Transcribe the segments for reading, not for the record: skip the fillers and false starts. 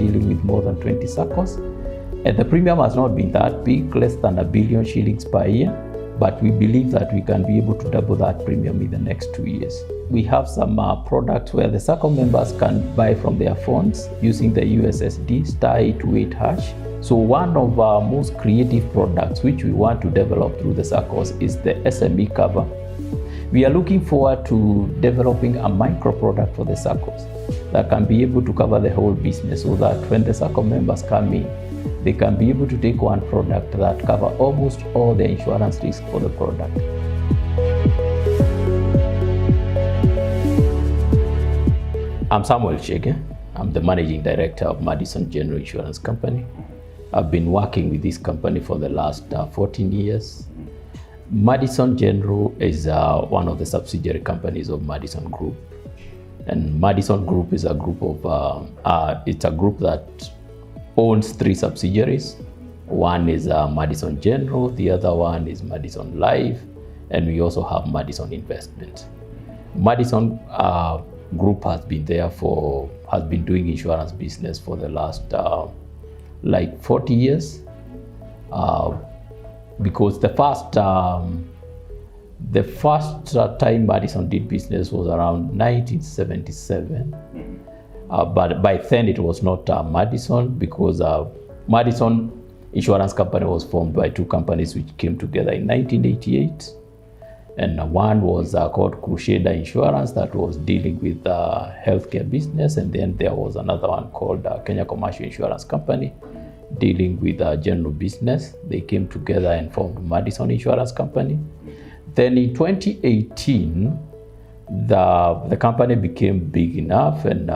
dealing with more than 20 Saccos. And the premium has not been that big, less than R1 billion per year, but we believe that we can be able to double that premium in the next 2 years. We have some products where the Sacco members can buy from their phones using the USSD *828#. So one of our most creative products which we want to develop through the Saccos is the SME cover. We are looking forward to developing a micro product for the Saccos that can be able to cover the whole business, so that when the Sacco members come in, they can be able to take one product that covers almost all the insurance risk for the product. I'm Samuel Chege. I'm the Managing Director of Madison General Insurance Company. I've been working with this company for the last 14 years. Madison General is one of the subsidiary companies of Madison Group. And Madison Group is a group of, it's a group that owns 3 subsidiaries. One is Madison General, the other one is Madison Life, and we also have Madison Investment. Madison Group has been doing insurance business for the last like 40 years. Because the first time Madison did business was around 1977. But by then it was not Madison, because Madison Insurance Company was formed by 2 companies which came together in 1988. And one was called Chege Insurance, that was dealing with healthcare business. And then there was another one called Kenya Commercial Insurance Company, dealing with general business. They came together and formed Madison Insurance Company. Then in 2018, the company became big enough, and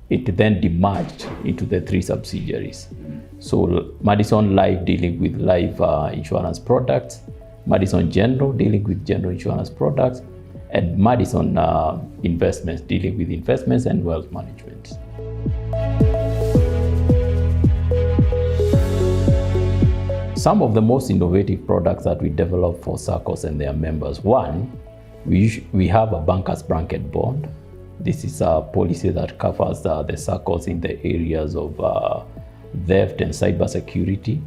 it then demerged into the 3 subsidiaries. So Madison Life dealing with life insurance products, Madison General dealing with general insurance products, and Madison Investments dealing with investments and wealth management. Some of the most innovative products that we develop for Saccos and their members. One, we have a banker's blanket bond. This is a policy that covers the Saccos in the areas of theft and cybersecurity.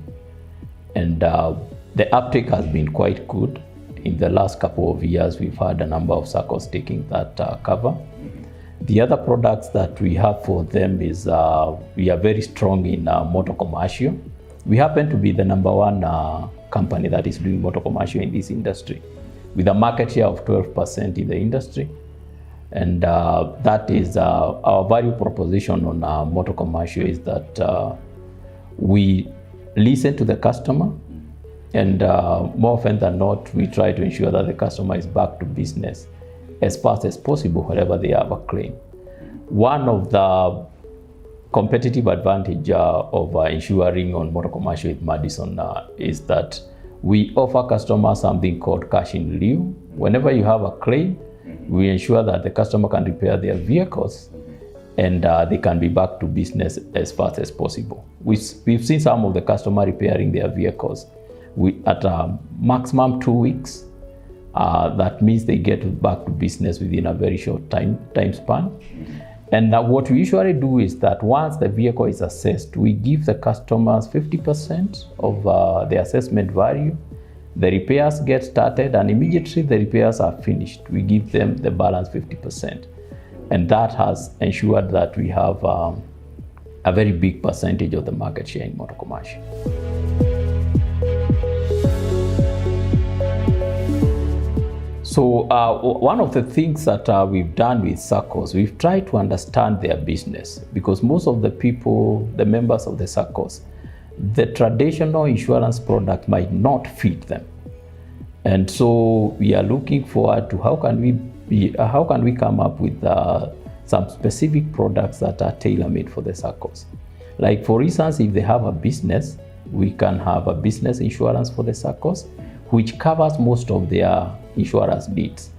And the uptake has been quite good. In the last couple of years, we've had a number of Saccos taking that cover. The other products that we have for them is we are very strong in motor commercial. We happen to be the #1 company that is doing motor commercial in this industry, with a market share of 12% in the industry. And that is our value proposition on motor commercial, is that we listen to the customer, and more often than not, we try to ensure that the customer is back to business as fast as possible whenever they have a claim. One of the competitive advantage of insuring on motor commercial with Madison is that we offer customers something called cash in lieu. Whenever you have a claim, we ensure that the customer can repair their vehicles, and they can be back to business as fast as possible. We've seen some of the customer repairing their vehicles at a maximum 2 weeks. That means they get back to business within a very short time span. And what we usually do is that once the vehicle is assessed, we give the customers 50% of the assessment value. The repairs get started, and immediately the repairs are finished, we give them the balance 50%. And that has ensured that we have a very big percentage of the market share in motor commercial. So one of the things that we've done with Saccos, we've tried to understand their business, because most of the people, the members of the Saccos, the traditional insurance product might not fit them. And so we are looking forward to how can we come up with some specific products that are tailor-made for the Saccos. Like, for instance, if they have a business, we can have a business insurance for the Saccos, which covers most of their insurance needs.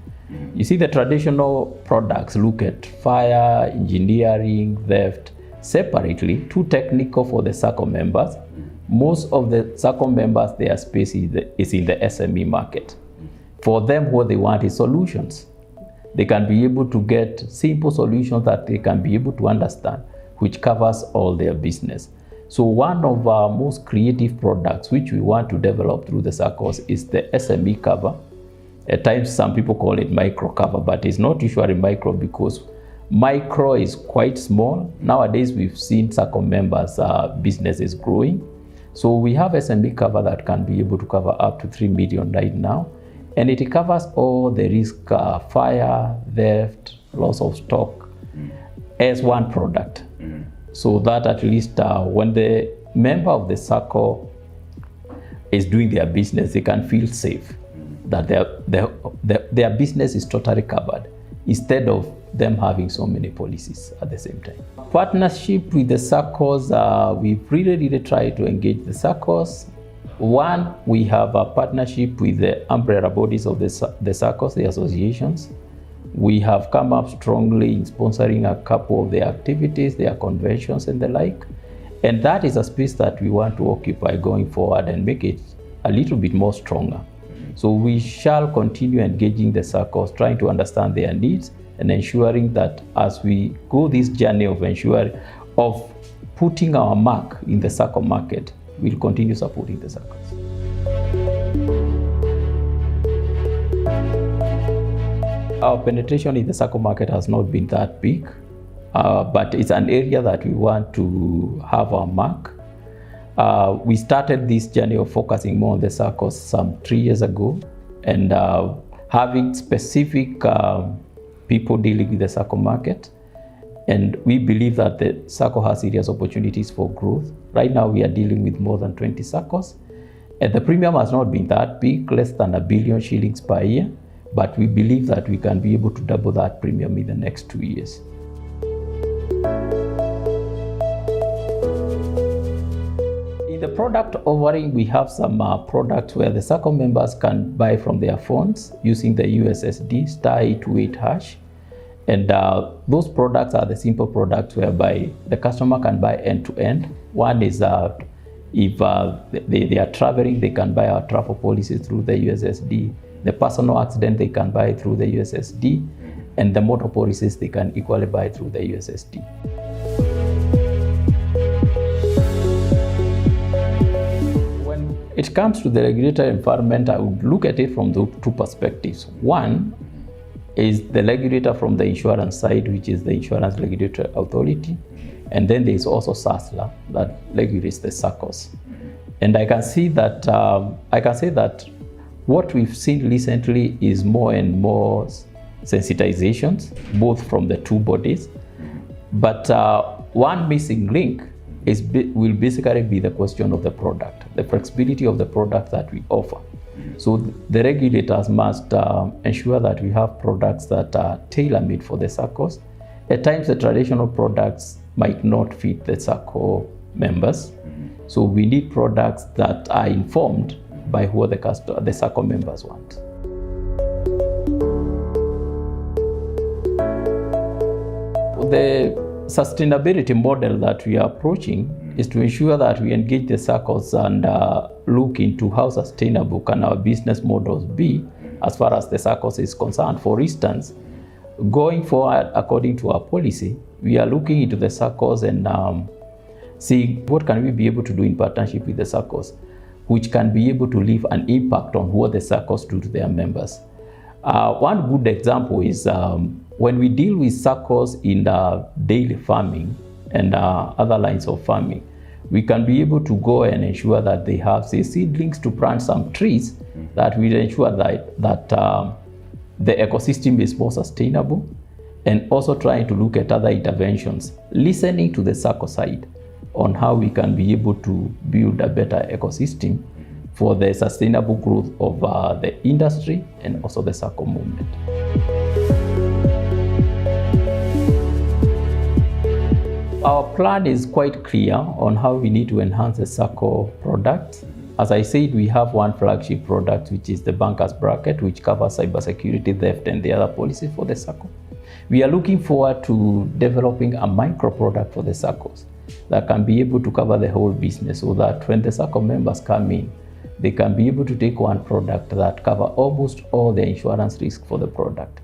You see, the traditional products look at fire, engineering, theft separately, too technical for the Sacco members. Most of the Sacco members, their space is in the SME market. For them, what they want is solutions. They can be able to get simple solutions that they can be able to understand, which covers all their business. So one of our most creative products which we want to develop through the Saccos is the SME cover. At times some people call it micro cover, but it's not usually micro because micro is quite small. Nowadays we've seen Sacco members' businesses growing. So we have SME cover that can be able to cover up to 3 million right now. And it covers all the risk, fire, theft, loss of stock as one product. So that at least when the member of the Sacco is doing their business, they can feel safe that their business is totally covered instead of them having so many policies at the same time. Partnership with the Saccos, we've really tried to engage the Saccos. One, we have a partnership with the umbrella bodies of the Saccos, the associations. We have come up strongly in sponsoring a couple of their activities, their conventions and the like. And that is a space that we want to occupy going forward and make it a little bit more stronger. So we shall continue engaging the Saccos, trying to understand their needs and ensuring that as we go this journey of putting our mark in the Sacco market, we'll continue supporting the Saccos. Our penetration in the Sacco market has not been that big, but it's an area that we want to have our mark. We started this journey of focusing more on the Saccos some 3 years ago, and having specific people dealing with the Sacco market. And we believe that the Sacco has serious opportunities for growth. Right now we are dealing with more than 20 Saccos. And the premium has not been that big, less than R1 billion per year. But we believe that we can be able to double that premium in the next 2 years. In the product offering, we have some products where the Sacco members can buy from their phones using the USSD *828#. And those products are the simple products whereby the customer can buy end-to-end. One is if they are traveling, they can buy our travel policies through the USSD. The personal accident, they can buy through the USSD. And the motor policies, they can equally buy through the USSD. When it comes to the regulatory environment, I would look at it from the two perspectives. One is the regulator from the insurance side, which is the Insurance Regulatory Authority. And then there is also SASLA that regulates the Saccos. And I can say that what we've seen recently is more and more sensitizations, both from the two bodies. But one missing link will basically be the question of the product, the flexibility of the product that we offer. So the regulators must ensure that we have products that are tailor-made for the Saccos. At times, the traditional products might not fit the Sacco members. So we need products that are informed by what the Sacco members want. The sustainability model that we are approaching is to ensure that we engage the Saccos and look into how sustainable can our business models be as far as the Saccos is concerned. For instance, going forward, according to our policy, we are looking into the Saccos and seeing what can we be able to do in partnership with the Saccos, which can be able to leave an impact on what the Saccos do to their members. One good example is when we deal with Saccos in daily farming and other lines of farming, we can be able to go and ensure that they have, say, seedlings to plant some trees that will ensure that the ecosystem is more sustainable, and also trying to look at other interventions, listening to the Sacco side on how we can be able to build a better ecosystem for the sustainable growth of the industry and also the Sacco movement. Our plan is quite clear on how we need to enhance the Sacco product. As I said, we have one flagship product, which is the Banker's Bracket, which covers cybersecurity, theft, and the other policies for the Sacco. We are looking forward to developing a micro product for the Saccos that can be able to cover the whole business, so that when the Sacco members come in, they can be able to take one product that covers almost all the insurance risk for the product.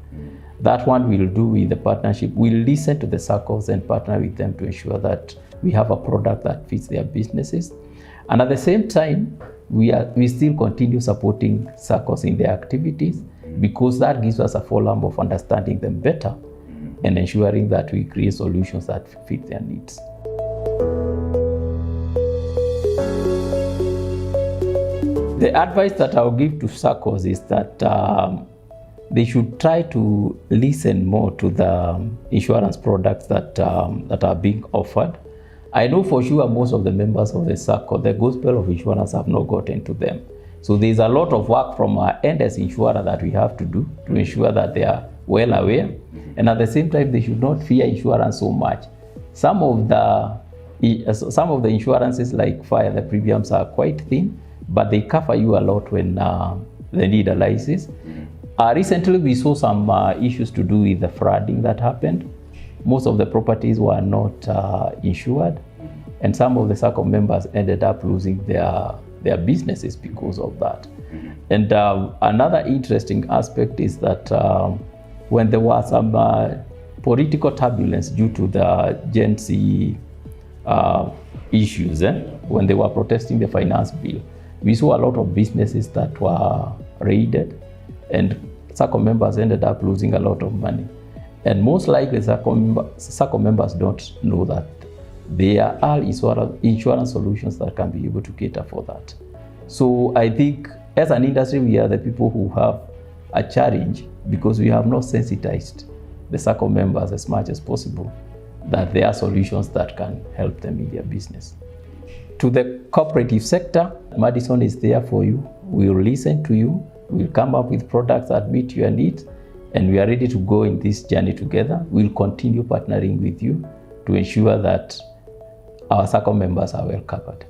That one we'll do with the partnership. We'll listen to the Saccos and partner with them to ensure that we have a product that fits their businesses. And at the same time, we still continue supporting Saccos in their activities, because that gives us a forum of understanding them better and ensuring that we create solutions that fit their needs. The advice that I'll give to Saccos is that they should try to listen more to the insurance products that are being offered. I know for sure most of the members of the Sacco, the gospel of insurance have not gotten to them. So there's a lot of work from our end as insurer that we have to do to ensure that they are well aware. And at the same time, they should not fear insurance so much. Some of the insurances like fire, the premiums are quite thin, but they cover you a lot when they need analysis. Recently, we saw some issues to do with the flooding that happened. Most of the properties were not insured, and some of the Sacco members ended up losing their businesses because of that. And another interesting aspect is that when there was some political turbulence due to the Gen Z issues, when they were protesting the finance bill, we saw a lot of businesses that were raided, and Sacco members ended up losing a lot of money. And most likely Sacco members don't know that there are insurance solutions that can be able to cater for that. So I think as an industry, we are the people who have a challenge, because we have not sensitized the Sacco members as much as possible that there are solutions that can help them in their business. To the cooperative sector, Madison is there for you. We'll listen to you. We'll come up with products that meet your needs, and we are ready to go in this journey together. We'll continue partnering with you to ensure that our Sacco members are well covered.